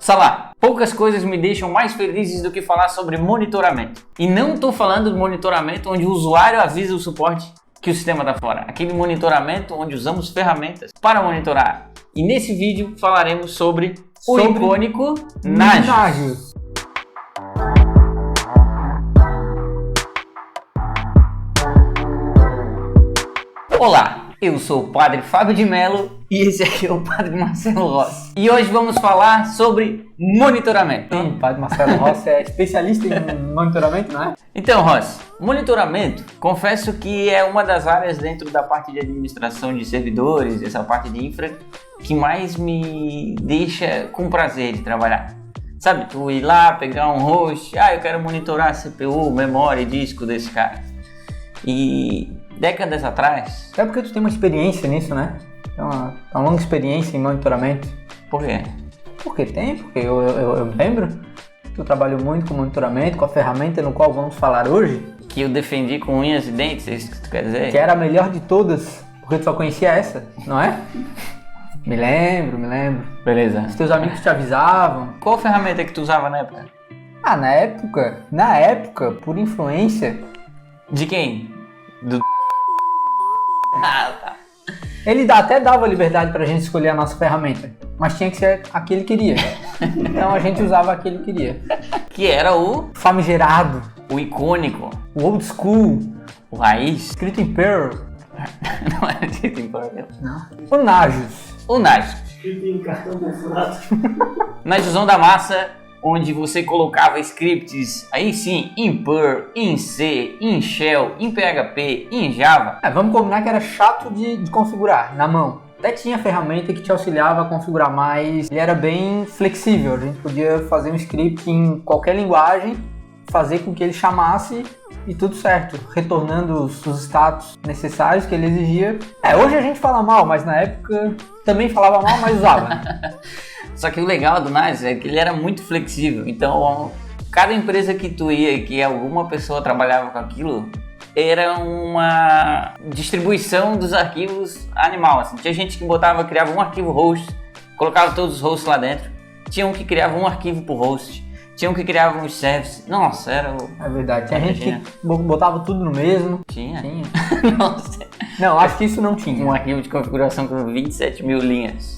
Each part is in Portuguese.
Salah, poucas coisas me deixam mais felizes do que falar sobre monitoramento. E não estou falando do monitoramento onde o usuário avisa o suporte que o sistema está fora. Aquele monitoramento onde usamos ferramentas para monitorar. E nesse vídeo falaremos sobre o icônico Nagios. Olá, eu sou o Padre Fábio de Mello e esse aqui é o Padre Marcelo Rossi. E hoje vamos falar sobre monitoramento. O Padre Marcelo Rossi é especialista em monitoramento, não é? Então, Rossi, monitoramento, confesso que é uma das áreas dentro da parte de administração de servidores, essa parte de infra, que mais me deixa com prazer de trabalhar. Sabe, tu ir lá, pegar um host, eu quero monitorar a CPU, memória e disco desse cara. E décadas atrás... É porque tu tem uma experiência nisso, né? Tem uma longa experiência em monitoramento. Por quê? Porque eu lembro que eu trabalho muito com monitoramento, com a ferramenta no qual vamos falar hoje. Que eu defendi com unhas e dentes, é isso que tu quer dizer? Que era a melhor de todas, porque tu só conhecia essa, não é? Me lembro. Beleza. Os teus amigos te avisavam. Qual ferramenta que tu usava na época? Na época, por influência... De quem? Do... tá. Ele até dava liberdade pra gente escolher a nossa ferramenta, mas tinha que ser a que ele queria. Então a gente usava a que ele queria. Que era o... famigerado. O icônico. O old school. O raiz. Escrito em Perl. Não era escrito em Perl. Não. O Nagios. O Nagios. Escrito em cartão perfurado. Nagiosão da massa, onde você colocava scripts, aí sim, em Perl, em C, em Shell, em PHP, em Java. Vamos combinar que era chato de configurar na mão. Até tinha ferramenta que te auxiliava a configurar mais. Ele era bem flexível, a gente podia fazer um script em qualquer linguagem, fazer com que ele chamasse e tudo certo, retornando os status necessários que ele exigia. Hoje a gente fala mal, mas na época também falava mal, mas usava. Só que o legal do Nagios é que ele era muito flexível, então cada empresa que tu ia, que alguma pessoa trabalhava com aquilo, era uma distribuição dos arquivos animal, assim. Tinha gente que criava um arquivo host, colocava todos os hosts lá dentro, tinha um que criava um arquivo por host, tinha um que criava uns services. Nossa, era o... É verdade, tinha gente que botava tudo no mesmo. Tinha. Nossa. Não, acho que isso não tinha. Um arquivo de configuração com 27 mil linhas.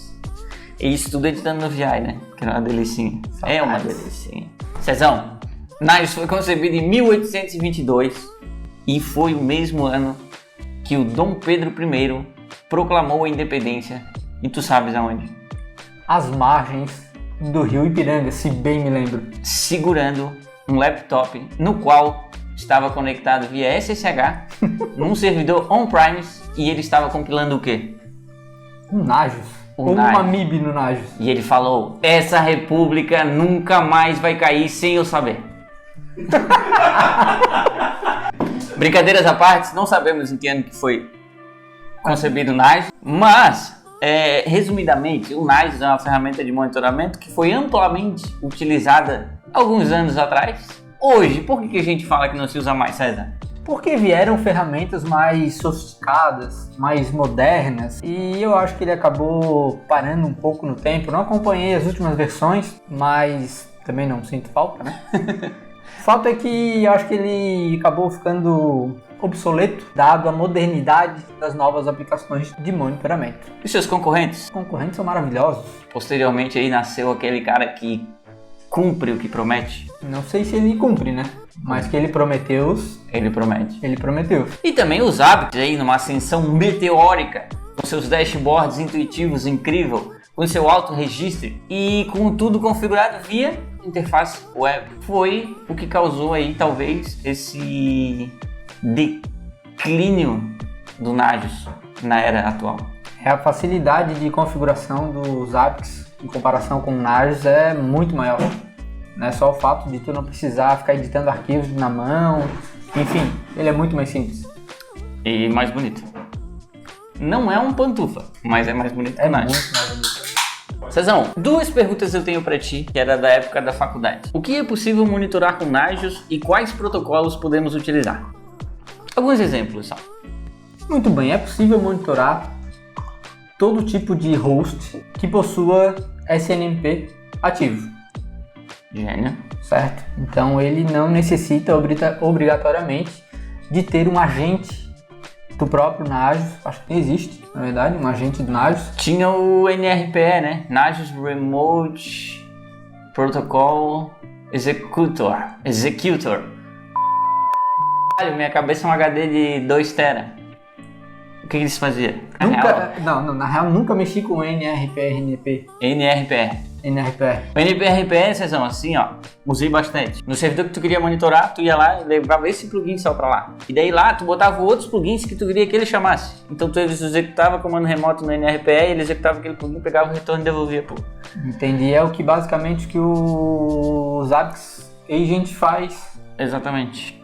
E isso tudo editando no VI, né? Que era uma delicinha. É uma delicinha. Cezão, Nagios foi concebido em 1822 e foi o mesmo ano que o Dom Pedro I proclamou a independência. E tu sabes aonde? Às margens do rio Ipiranga, se bem me lembro. Segurando um laptop no qual estava conectado via SSH num servidor on-premise e ele estava compilando o quê? Um Nagios. Ou uma MIB no Nagios. E ele falou, essa república nunca mais vai cair sem eu saber. Brincadeiras à parte, não sabemos em que ano que foi concebido o Nagios, mas, resumidamente, o Nagios é uma ferramenta de monitoramento que foi amplamente utilizada alguns anos atrás. Hoje, por que a gente fala que não se usa mais, César? Porque vieram ferramentas mais sofisticadas, mais modernas, e eu acho que ele acabou parando um pouco no tempo. Não acompanhei as últimas versões, mas também não sinto falta, né? O fato é que eu acho que ele acabou ficando obsoleto, dado a modernidade das novas aplicações de monitoramento. E seus concorrentes? Os concorrentes são maravilhosos. Posteriormente aí nasceu aquele cara que cumpre o que promete. Não sei se ele cumpre, né? Mas que ele prometeu. Ele promete. Ele prometeu. E também os hábitos aí numa ascensão meteórica, com seus dashboards intuitivos incrível, com seu auto-registre e com tudo configurado via interface web. Foi o que causou aí talvez esse declínio do Nagios na era atual. A facilidade de configuração dos APIs em comparação com o Nagios é muito maior. Não é só o fato de tu não precisar ficar editando arquivos na mão. Enfim, ele é muito mais simples. E mais bonito. Não é um pantufa, mas é mais bonito que o Nagios. Muito mais bonito. Cezão, duas perguntas eu tenho pra ti, que era da época da faculdade. O que é possível monitorar com Nagios e quais protocolos podemos utilizar? Alguns exemplos só. Muito bem, é possível monitorar todo tipo de host que possua SNMP ativo. Gênio. certo? Então ele não necessita obrigatoriamente de ter um agente do próprio Nagios, acho que nem existe, na verdade, um agente do Nagios. Tinha o NRPE, né? Nagios Remote Protocol Executor. Minha cabeça é um HD de 2 TB. O que eles faziam? Na real, nunca mexi com NRPE. O NRPE, Cezão, assim, ó, usei bastante. No servidor que tu queria monitorar, tu ia lá e levava esse plugin só pra lá. E daí lá, tu botava outros plugins que tu queria que ele chamasse. Então tu executava comando remoto no NRPE, ele executava aquele plugin, pegava o retorno e devolvia, pô. Entendi, é o que basicamente que o Zabbix Agent faz. Exatamente.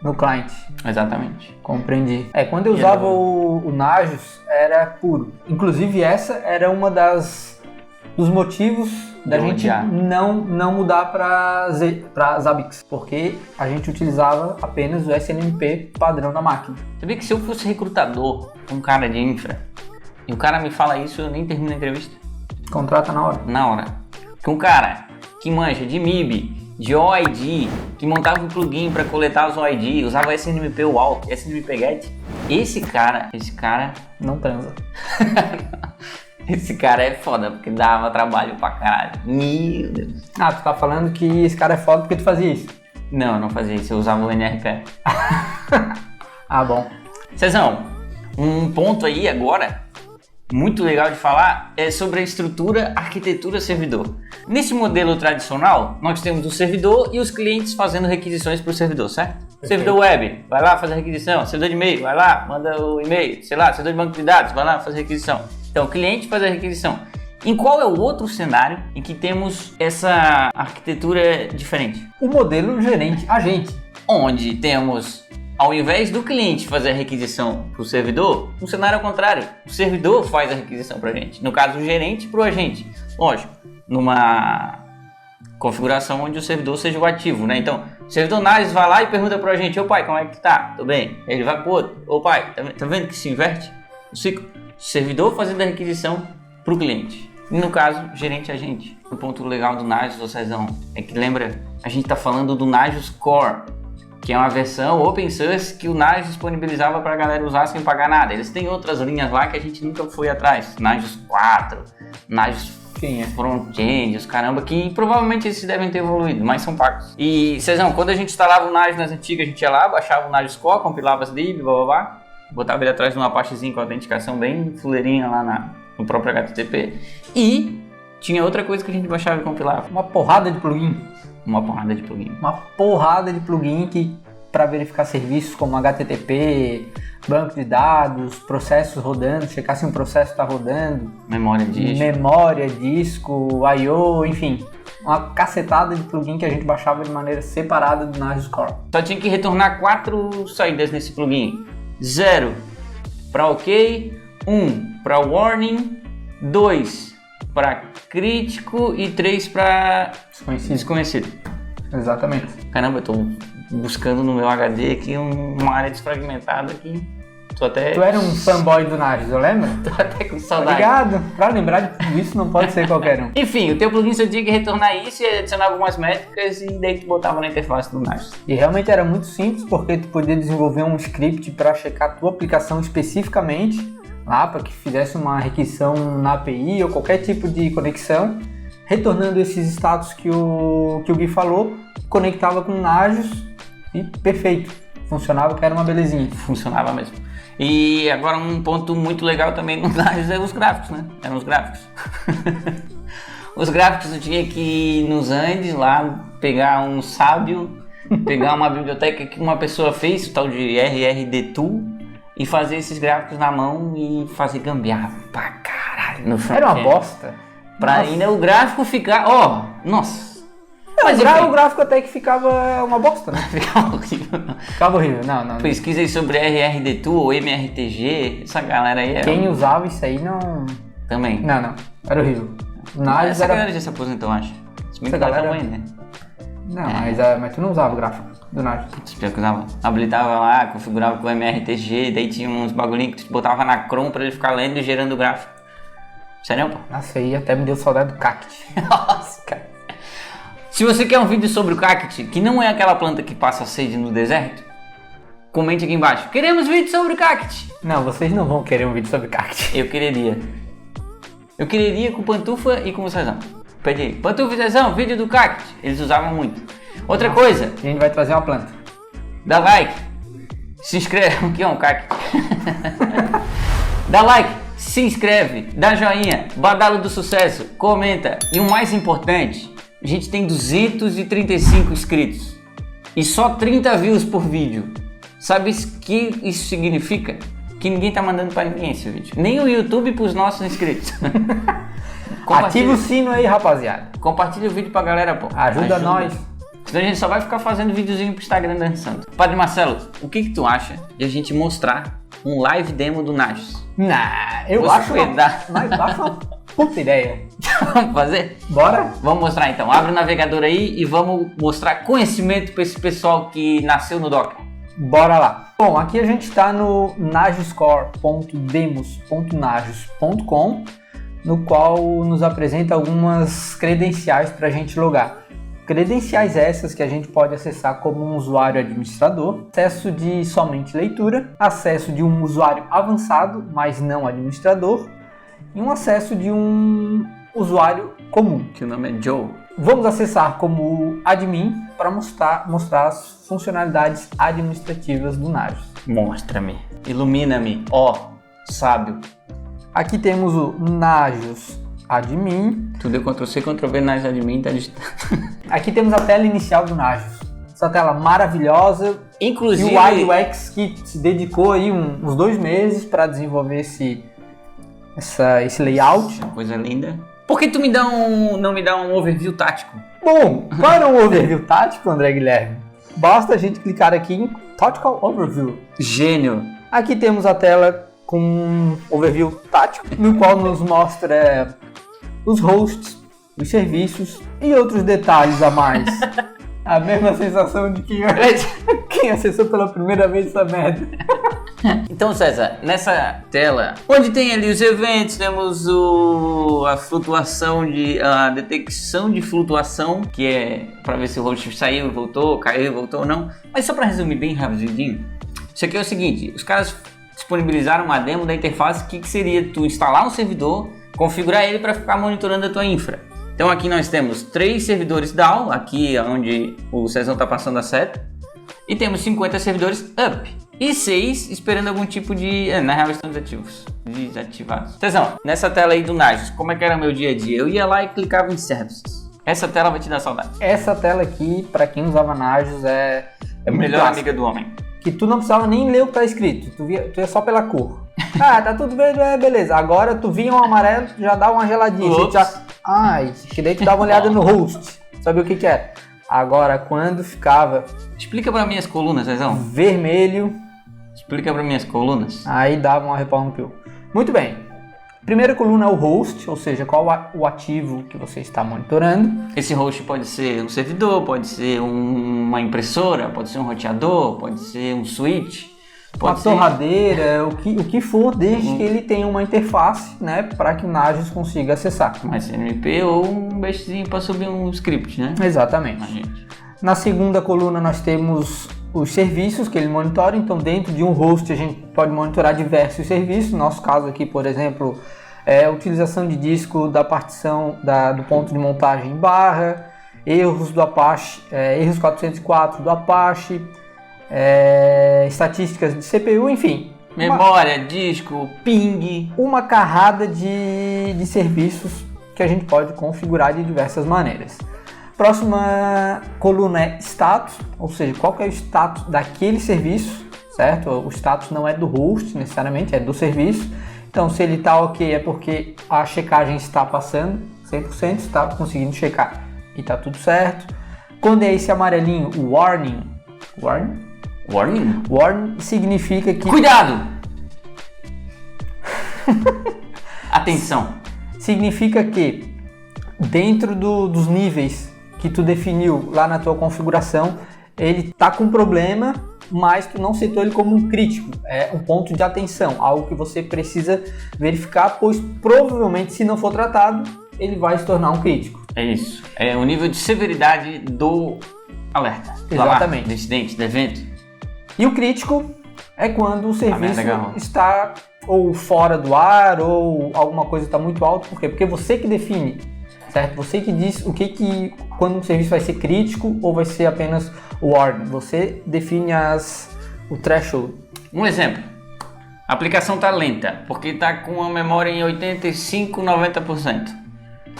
No client. Exatamente. Compreendi. Quando eu usava o Nagios, era puro. Inclusive essa era uma dos motivos da gente não mudar para Zabbix, porque a gente utilizava apenas o SNMP padrão da máquina. Sabia que se eu fosse recrutador, um cara de infra, e o cara me fala isso, eu nem termino a entrevista? Contrata na hora. Na hora. Que um cara que manja de MIB, de OID, que montava um plugin para coletar os OID, usava SNMP Walk, SNMP Get, esse cara não transa. Esse cara é foda, porque dava trabalho pra caralho. Meu Deus. Ah, tu tá falando que esse cara é foda porque tu fazia isso? Não, eu não fazia isso, eu usava o NRPE. Ah, bom. Cezão, um ponto aí agora, muito legal de falar, é sobre a estrutura arquitetura servidor. Nesse modelo tradicional, nós temos o servidor e os clientes fazendo requisições para o servidor, certo? Perfeito. Servidor web, vai lá fazer a requisição. Servidor de e-mail, vai lá, manda o e-mail. Sei lá, servidor de banco de dados, vai lá fazer a requisição. Então, o cliente faz a requisição. Em qual é o outro cenário em que temos essa arquitetura diferente? O modelo gerente-agente. Onde temos, ao invés do cliente fazer a requisição para o servidor, um cenário ao contrário. O servidor faz a requisição para a gente. No caso, o gerente para o agente. Lógico, numa configuração onde o servidor seja o ativo, né? Então, o servidor Nagios vai lá e pergunta para o agente: ô pai, como é que tá? Tô bem. Aí ele vai para o outro: ô pai, tá vendo que se inverte o ciclo? Servidor fazendo a requisição para o cliente. E no caso, gerente-agente. O ponto legal do Nagios, Cezão, é que lembra, a gente está falando do Nagios Core, que é uma versão open source que o Nagios disponibilizava para a galera usar sem pagar nada. Eles têm outras linhas lá que a gente nunca foi atrás. Nagios 4, Nagios Front-End, os caramba, que provavelmente esses devem ter evoluído, mas são pagos. E, Cezão, quando a gente instalava o Nagios nas antigas, a gente ia lá, baixava o Nagios Core, compilava as lib, blá, botava ele atrás de uma pastezinha com autenticação bem fuleirinha lá no próprio HTTP. E tinha outra coisa que a gente baixava e compilava. Uma porrada de plugin. Uma porrada de plugin que para verificar serviços como HTTP, banco de dados, processos rodando, checar se um processo está rodando. Memória, disco, I/O, enfim. Uma cacetada de plugin que a gente baixava de maneira separada do Nagios Core. Só tinha que retornar 4 saídas nesse plugin. 0 para OK, 1 para warning, 2 para crítico e 3 para desconhecido. Exatamente. Caramba, eu tô buscando no meu HD aqui uma área desfragmentada que Tu era um fanboy do Nagios, eu lembro? Tô até com saudade. Obrigado. Pra lembrar de tudo isso não pode ser qualquer um. Enfim, o teu plugin você tinha que retornar isso e adicionar algumas métricas e daí tu botava na interface do Nagios. E realmente era muito simples porque tu podia desenvolver um script para checar a tua aplicação especificamente lá para que fizesse uma requisição na API ou qualquer tipo de conexão, retornando esses status que o Gui falou, conectava com o Nagios e perfeito. Funcionava que era uma belezinha. Funcionava mesmo. E agora um ponto muito legal também no Nagios é os gráficos, né? Eram os gráficos. Os gráficos eu tinha que ir nos Andes lá, pegar um sábio, pegar uma biblioteca que uma pessoa fez, o tal de RRDTool, e fazer esses gráficos na mão e fazer gambiarra pra caralho no front-end. Era uma bosta. Pra ainda o gráfico ficar... nossa. Mas o gráfico até que ficava uma bosta, né? Ficava horrível. Ficava horrível, não. Pesquisa aí sobre RRDTool ou MRTG, essa galera aí... Quem usava isso aí não... Também. Não. Era horrível. Essa galera já se aposentou, acho. Se bem que ela tá ainda. Não, mas tu não usava o gráfico do Nagios. Eu usava. Habilitava lá, configurava com o MRTG, daí tinha uns bagulhinhos que tu botava na Chrome pra ele ficar lendo e gerando o gráfico. Sério, pô? Nossa, aí até me deu saudade do Cacti. Nossa, cara. Se você quer um vídeo sobre o cacti, que não é aquela planta que passa sede no deserto, comente aqui embaixo. Queremos vídeo sobre o cacti. Não, vocês não vão querer um vídeo sobre cacti. Eu quereria. Eu quereria com Pantufa e com o Cezão. Pede aí. Pantufa e Cezão, vídeo do cacti. Eles usavam muito. Outra coisa. A gente vai trazer uma planta. Dá like. Se inscreve. O que é um cacti? Dá like. Se inscreve. Dá joinha. Badalo do sucesso. Comenta. E o mais importante. A gente tem 235 inscritos. E só 30 views por vídeo. Sabe o que isso significa? Que ninguém tá mandando pra ninguém esse vídeo. Nem o YouTube pros nossos inscritos. Ativa o sino aí, rapaziada. Compartilha o vídeo pra galera, pô. Ajuda nós. Senão a gente só vai ficar fazendo videozinho pro Instagram dançando. Padre Marcelo, o que tu acha de a gente mostrar um live demo do Nages? Eu acho uma puta ideia. Vamos fazer? Bora? Vamos mostrar então. Abre o navegador aí e vamos mostrar conhecimento pra esse pessoal que nasceu no Docker. Bora lá. Bom, aqui a gente está no nagescore.demos.nagios.com, no qual nos apresenta algumas credenciais para a gente logar. Credenciais essas que a gente pode acessar como um usuário administrador, acesso de somente leitura, acesso de um usuário avançado, mas não administrador, e um acesso de um usuário comum, que o nome é Joe. Vamos acessar como admin para mostrar as funcionalidades administrativas do Nagios. Mostra-me, ilumina-me, ó sábio. Aqui temos o Nagios Admin. Tu deu Ctrl+C, Ctrl+V, Nagios Admin, tá digitando. Aqui temos a tela inicial do Nagios. Essa tela maravilhosa. Inclusive... E o UX que se dedicou aí uns 2 meses para desenvolver esse layout. Uma coisa linda. Por que tu não me dá um overview tático? Bom, para um overview tático, André Guilherme, basta a gente clicar aqui em Tactical Overview. Gênio! Aqui temos a tela com um overview tático, no qual nos mostra os hosts, os serviços e outros detalhes a mais. A mesma sensação de quem acessou pela primeira vez essa merda. Então, César, nessa tela, onde tem ali os eventos, temos a flutuação a detecção de flutuação, que é para ver se o host saiu e voltou, caiu e voltou ou não. Mas só para resumir bem rapidinho, isso aqui é o seguinte: os caras disponibilizaram uma demo da interface que seria tu instalar um servidor, configurar ele para ficar monitorando a tua infra. Então aqui nós temos 3 servidores down, aqui onde o Cezão está passando a seta, e temos 50 servidores up. E 6 esperando algum tipo de... na real estão desativados. Cezão, nessa tela aí do Nagios, como é que era meu dia a dia? Eu ia lá e clicava em services. Essa tela vai te dar saudade. Essa tela aqui, para quem usava Nagios, é a melhor amiga do homem. Que tu não precisava nem ler o que tá escrito, tu ia só pela cor. Tá tudo verde, beleza. Agora tu vinha um amarelo, já dá uma geladinha. Que daí tu dava uma olhada no host, sabe o que era. Agora, quando ficava... Explica para minhas colunas, Cezão. Vermelho. Explica para minhas colunas. Aí dava uma repau no pio. Muito bem. Primeira coluna é o host, ou seja, qual o ativo que você está monitorando. Esse host pode ser um servidor, pode ser uma impressora, pode ser um roteador, pode ser um switch. Uma torradeira, o que for, desde que ele tenha uma interface, né, para que o Nagios consiga acessar. Uma SNMP ou um bestzinho para subir um script, né? Exatamente. Na segunda coluna nós temos os serviços que ele monitora, então dentro de um host a gente pode monitorar diversos serviços. No nosso caso aqui, por exemplo, a utilização de disco da partição do ponto de montagem em barra, erros do Apache, erros 404 do Apache, estatísticas de CPU, enfim. Memória, disco, ping. Uma carrada de serviços que a gente pode configurar de diversas maneiras. Próxima coluna é status, ou seja, qual que é o status daquele serviço, certo? O status não é do host necessariamente, é do serviço. Então, se ele está ok, é porque a checagem está passando 100%, está conseguindo checar e está tudo certo. Quando é esse amarelinho, o warning. Warning significa que... Cuidado! Atenção! Significa que dentro dos níveis que tu definiu lá na tua configuração, ele tá com problema, mas tu não setou ele como um crítico. É um ponto de atenção, algo que você precisa verificar, pois provavelmente se não for tratado, ele vai se tornar um crítico. É isso. É o nível de severidade do alerta. Exatamente. Do incidente, do evento. E o crítico é quando o serviço merda agarrou. está ou fora do ar ou alguma coisa está muito alto. Por quê? Porque você que define, certo? Você que diz quando um serviço vai ser crítico ou vai ser apenas warning. Você define o threshold. Um exemplo. A aplicação está lenta, porque está com a memória em 85, 90%.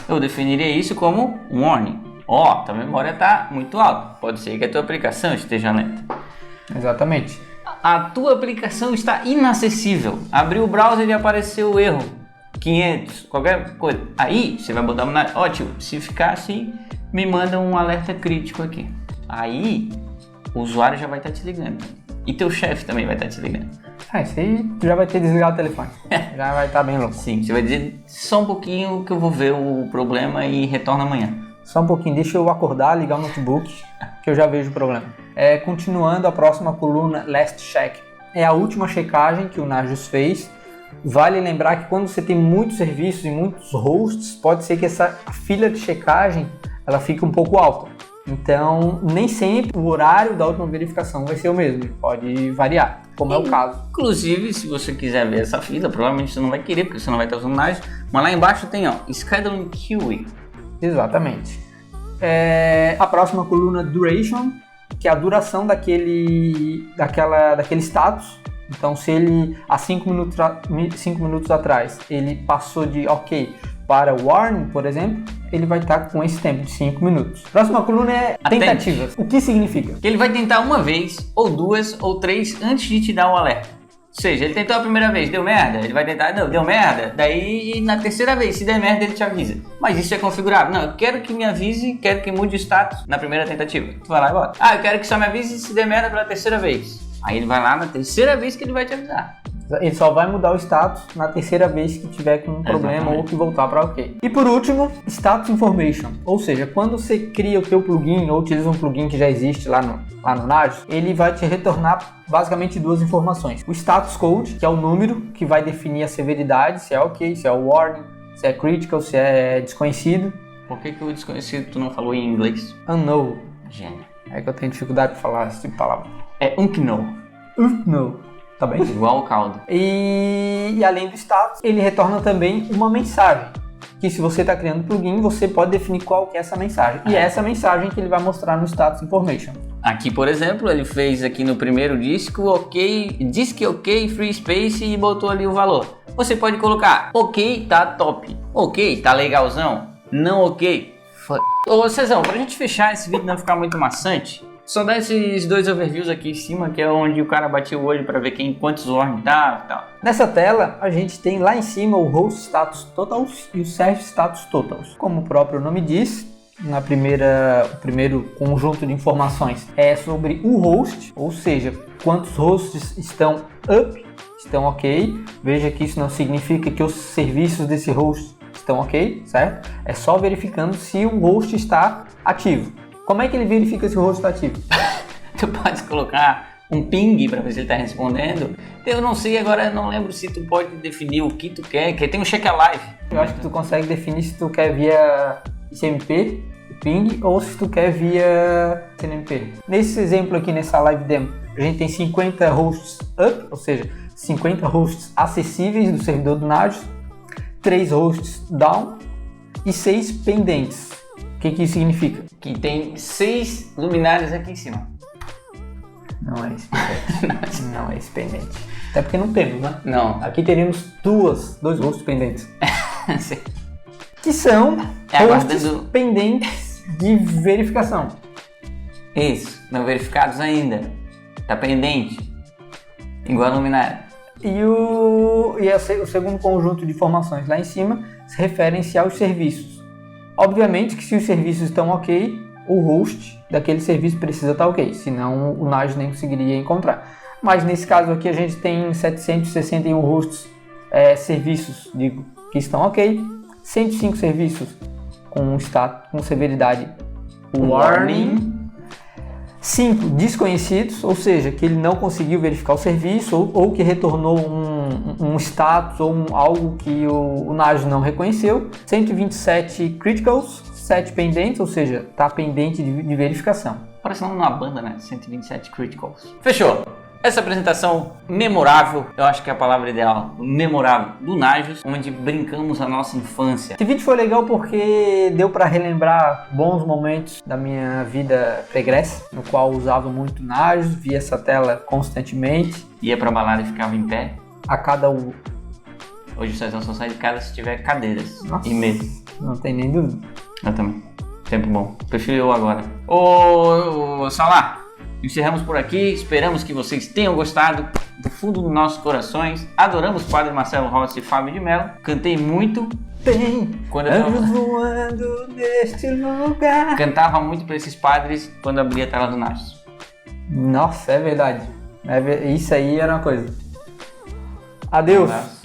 Eu definiria isso como um warning. Tua memória está muito alta. Pode ser que a tua aplicação esteja lenta. Exatamente. A tua aplicação está inacessível. Abriu o browser e apareceu o erro. 500, qualquer coisa. Aí você vai botar ótimo, se ficar assim, me manda um alerta crítico aqui. Aí o usuário já vai estar te ligando. E teu chefe também vai estar te ligando. Isso aí tu já vai ter desligado o telefone. Já vai estar bem louco. Sim, você vai dizer só um pouquinho que eu vou ver o problema e retorno amanhã. Só um pouquinho, deixa eu acordar, ligar o notebook, que eu já vejo o problema. Continuando a próxima coluna, Last Check. É a última checagem que o Nagios fez. Vale lembrar que quando você tem muitos serviços e muitos hosts, pode ser que essa fila de checagem ela fique um pouco alta. Então, nem sempre o horário da última verificação vai ser o mesmo, pode variar, como é o caso. Inclusive, se você quiser ver essa fila, provavelmente você não vai querer, porque você não vai estar usando Nagios, mas lá embaixo tem, Scheduling Queuing. Exatamente. A próxima coluna, Duration, que é a duração daquele status. Então, se ele, há 5 minutos atrás, ele passou de OK para warning, por exemplo, ele vai estar com esse tempo de 5 minutos. Próxima coluna é tentativas. O que significa? Que ele vai tentar uma vez, ou duas, ou três, antes de te dar um alerta. Ou seja, ele tentou a primeira vez, deu merda, ele vai tentar, não, deu merda, daí na terceira vez, se der merda, ele te avisa. Mas isso é configurável. Não, eu quero que me avise, quero que mude o status na primeira tentativa. Tu vai lá e bota. Eu quero que só me avise se der merda pela terceira vez. Aí ele vai lá na terceira vez que ele vai te avisar. Ele só vai mudar o status na terceira vez que tiver com um problema ou que voltar para OK. E por último, Status Information. Ou seja, quando você cria o teu plugin ou utiliza um plugin que já existe lá no Nagios, ele vai te retornar basicamente duas informações. O Status Code, que é o número que vai definir a severidade, se é OK, se é o warning, se é critical, se é desconhecido. Por que o desconhecido tu não falou em inglês? Unknown. Gênio. É que eu tenho dificuldade para falar esse tipo de palavra. É unknown. Unknown. Tá bem? Igual o caldo. E além do status, ele retorna também uma mensagem. Que se você está criando plugin, você pode definir qual que é essa mensagem. E é essa mensagem que ele vai mostrar no Status Information. Aqui, por exemplo, ele fez aqui no primeiro disco, diz que OK, free space e botou ali o valor. Você pode colocar OK, tá top. OK, tá legalzão. Não OK. Ô Cezão, pra gente fechar esse vídeo e não ficar muito maçante, só dá esses dois overviews aqui em cima, que é onde o cara batia o olho para ver quantos warning tá e tal. Nessa tela, a gente tem lá em cima o Host Status Totals e o Service Status Totals. Como o próprio nome diz, o primeiro conjunto de informações é sobre o host, ou seja, quantos hosts estão up, estão OK. Veja que isso não significa que os serviços desse host estão OK, certo? É só verificando se o host está ativo. Como é que ele verifica se o host está ativo? Tu pode colocar um ping para ver se ele está respondendo. Eu não sei agora, não lembro se tu pode definir o que tu quer, que tem um check alive. Eu acho que tu consegue definir se tu quer via ICMP, ping, ou se tu quer via CNMP. Nesse exemplo aqui, nessa live demo, a gente tem 50 hosts up, ou seja, 50 hosts acessíveis do servidor do Nagios, 3 hosts down e 6 pendentes. O que isso significa? Que tem 6 luminárias aqui em cima. Não é esse pendente. Não é esse pendente. Até porque não temos, né? Não. Aqui teríamos dois hosts pendentes. Que são hosts pendentes de verificação. Isso, não verificados ainda. Tá pendente. Igual a luminária. E o segundo conjunto de informações lá em cima se referem-se aos serviços. Obviamente que se os serviços estão OK, o host daquele serviço precisa estar OK, senão o Nagios nem conseguiria encontrar. Mas nesse caso aqui a gente tem 761 hosts, serviços que estão OK, 105 serviços com severidade warning, 5 desconhecidos, ou seja, que ele não conseguiu verificar o serviço ou que retornou um status ou algo que o Nagios não reconheceu, 127 criticals, 7 pendentes, ou seja, tá pendente de verificação. Parece o nome de uma banda, né? 127 Criticals. Fechou! Essa apresentação memorável, eu acho que é a palavra ideal, memorável, do Nagios, onde brincamos a nossa infância. Esse vídeo foi legal porque deu para relembrar bons momentos da minha vida pregressa, no qual usava muito Nagios, via essa tela constantemente. Ia pra balada e ficava em pé. A cada Hoje o Cezão só sai de casa se tiver cadeiras Nossa. e mesas. Não tem nem dúvida. Eu também. Tempo bom. Prefiro eu agora. Ô Salá, encerramos por aqui. Esperamos que vocês tenham gostado do fundo dos nossos corações. Adoramos Padre Marcelo Rossi e Fábio de Mello. Cantei muito. Tem Quando eu anjos tava... voando neste lugar. Cantava muito pra esses padres quando abria a tela do Nagios. Nossa, é verdade. Isso aí era uma coisa. Adeus. Um abraço.